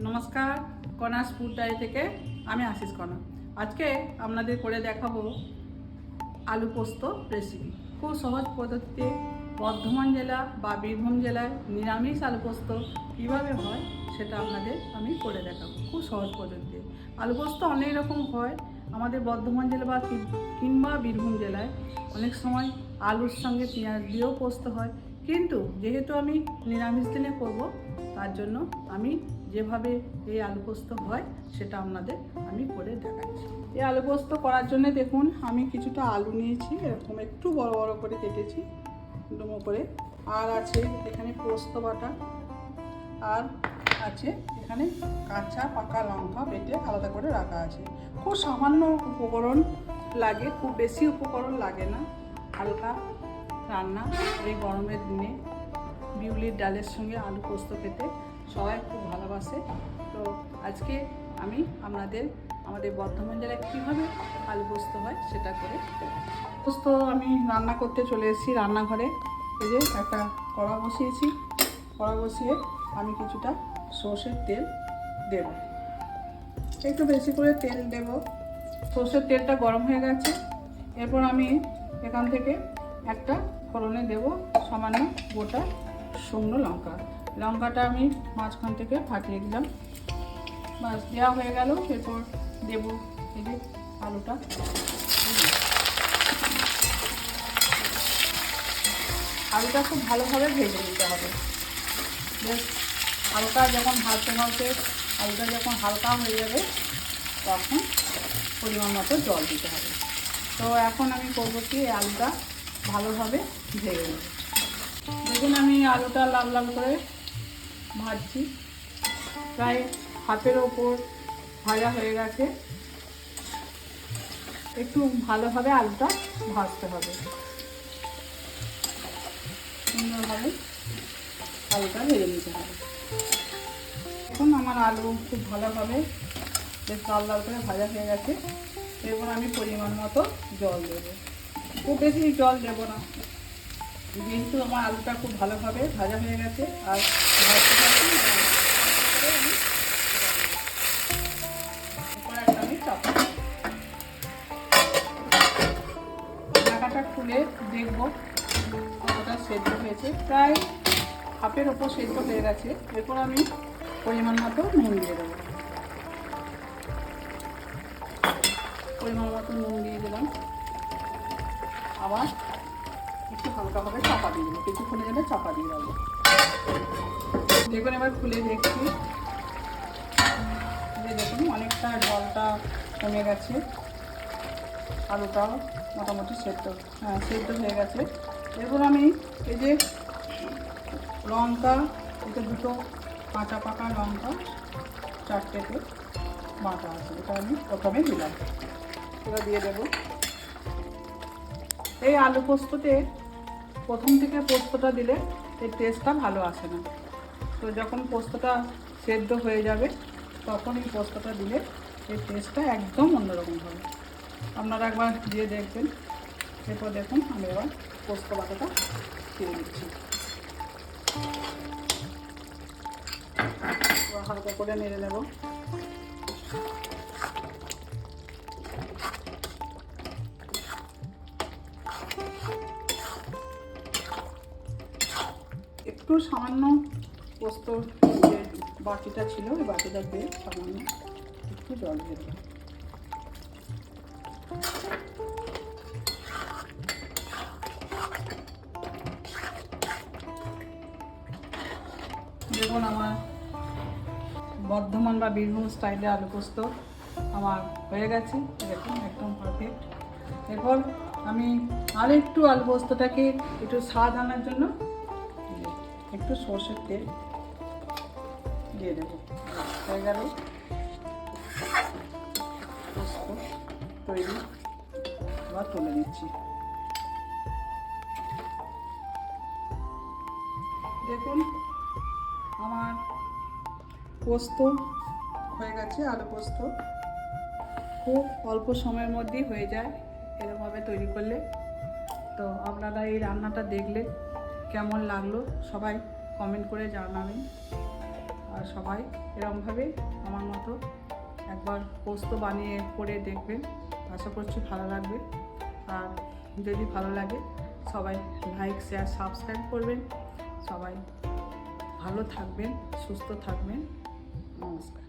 নমস্কার, কনাস food diary থেকে আমি আশিস কণা। আজকে আপনাদের করে দেখাবো আলু পোস্ত রেসিপি। খুব সহজ পদ্ধতিতে বর্ধমান জেলা বা বীরভূম জেলায় নিরামিষ আলু পোস্ত কীভাবে হয় সেটা আপনাদের আমি করে দেখাবো খুব সহজ পদ্ধতিতে। আলু পোস্ত অনেক রকম হয় আমাদের বর্ধমান জেলা বা কিংবা বীরভূম জেলায়। অনেক সময় আলুর সঙ্গে পেঁয়াজ দিয়েও পোস্ত হয়, কিন্তু যেহেতু আমি নিরামিষ দিনে করব তার জন্য আমি যেভাবে এই আলু পোস্ত হয় সেটা আপনাদের আমি করে দেখাচ্ছি। এই আলু পোস্ত করার জন্য দেখুন আমি কিছুটা আলু নিয়েছি, এরকম একটু বড় বড় করে কেটেছি ডুমো করে। আর আছে এখানে পোস্ত বাটা, আর আছে এখানে কাঁচা পাকা লঙ্কা বেটে আলাদা করে রাখা আছে। খুব সামান্য উপকরণ লাগে, খুব বেশি উপকরণ লাগে না। হালকা রান্না এই গরমের দিনে বিউলির ডালের সঙ্গে আলু পোস্ত খেতে সবাই খুব ভালোবাসে। তো আজকে আমি আমাদের বর্ধমান জেলায় কীভাবে আলু পোস্ত হয় সেটা করে পোস্ত আমি রান্না করতে চলে এসেছি রান্নাঘরে। এই যে একটা কড়া বসিয়েছি, কড়া বসিয়ে আমি কিছুটা সর্ষের তেল দেব, একটু বেশি করে তেল দেব। সর্ষের তেলটা গরম হয়ে গেছে, এরপর আমি এখান থেকে একটা ফোড়নে দেব সামান্য গোটা শুকনো লঙ্কা। লঙ্কাটা আমি মাঝখান থেকে ফাটিয়ে দিলাম, বাস দেওয়া হয়ে গেল। এরপর দেব এই যে আলুটা। আলুটা খুব ভালোভাবে ভেজে নিতে হবে। বেশ হালকা যখন ভাজতে ভাজতে আলুটা যখন হালকা হয়ে যাবে তখন পরিমাণ মতো জল দিতে হবে। তো এখন আমি করবো কি, আলুটা ভালোভাবে ভেজে নেব। দেখুন আমি আলুটা লাল লাল করে ভাজছি, প্রায় হাফের ওপর ভাজা হয়ে গেছে। একটু ভালোভাবে আলুটা ভাজতে হবে, সুন্দরভাবে আলুটা ভেজে নিতে হবে। এখন আমার আলু খুব ভালোভাবে বেশ লাল লাল করে ভাজা হয়ে গেছে। এরপর আমি পরিমাণ মতো জল দেবো, খুব বেশি জল দেবো না, যেহেতু আমার আলুটা খুব ভালোভাবে ভাজা হয়ে গেছে। আর ভাজতে ভাজতে আমি ঢাকাটা খুলে দেখবো কতটা সেদ্ধ হয়েছে। প্রায় হাফের ওপর সেদ্ধ হয়ে গেছে। এরপর আমি পরিমাণ মতো নুন দিয়ে দেবো, পরিমাণ মতো নুন দিয়ে দিলাম। আবার একটু হালকাভাবে চাপা দিয়ে দেবো, কিছুক্ষণের জন্য চাপা দিয়ে দেবো। দেখুন এবার খুলে দেখছি যে দেখুন অনেকটা জলটা কমে গেছে, আলুটাও মোটামুটি সেদ্ধ হয়ে গেছে। এরপর আমি এই যে লঙ্কা, এটা দুটো কাঁচা পাকা লঙ্কা চারটেতে বাটা আছে, এটা আমি প্রথমে দিলাম, এটা দিয়ে দেবো। এই আলু পোস্ততে প্রথম থেকে পোস্তটা দিলে এর টেস্টটা ভালো আসে না। তো যখন পোস্তটা সেদ্ধ হয়ে যাবে তখন এই পোস্তটা দিলে এর টেস্টটা একদম অন্যরকম হবে। আপনারা একবার দিয়ে দেখবেন। এরপর দেখুন আমি এবার পোস্ত বাটাটা দিয়ে দিচ্ছি, হালকা করে নেড়ে নেব। একটু সামান্য পোস্তর যে বাটিটা ছিল ওই বাটিটা দিয়ে সামান্য একটু জল দিয়ে দেবো। দেখুন আমার বর্ধমান বা বীরভূম স্টাইলে আলু পোস্ত আমার হয়ে গেছে, দেখুন একদম পারফেক্ট। এরপর আমি আর একটু আলু পোস্তটাকে একটু স্বাদ আনার জন্য একটু সর্ষের তেল দিয়ে দেবো। হয়ে গেল পোস্ত তৈরি, আবার তুলে নিচ্ছি। দেখুন আমার পোস্ত হয়ে গেছে, আলু পোস্ত খুব অল্প সময়ের মধ্যেই হয়ে যায় এরকমভাবে তৈরি করলে। তো আপনারা এই রান্নাটা দেখলে কেমন লাগলো সবাই কমেন্ট করে জানাবেন। আর সবাই এরকমভাবে আমার মতো একবার পোস্ত বানিয়ে করে দেখবেন, আশা করছি ভালো লাগবে। আর যদি ভালো লাগে সবাই লাইক শেয়ার সাবস্ক্রাইব করবেন। সবাই ভালো থাকবেন, সুস্থ থাকবেন। নমস্কার।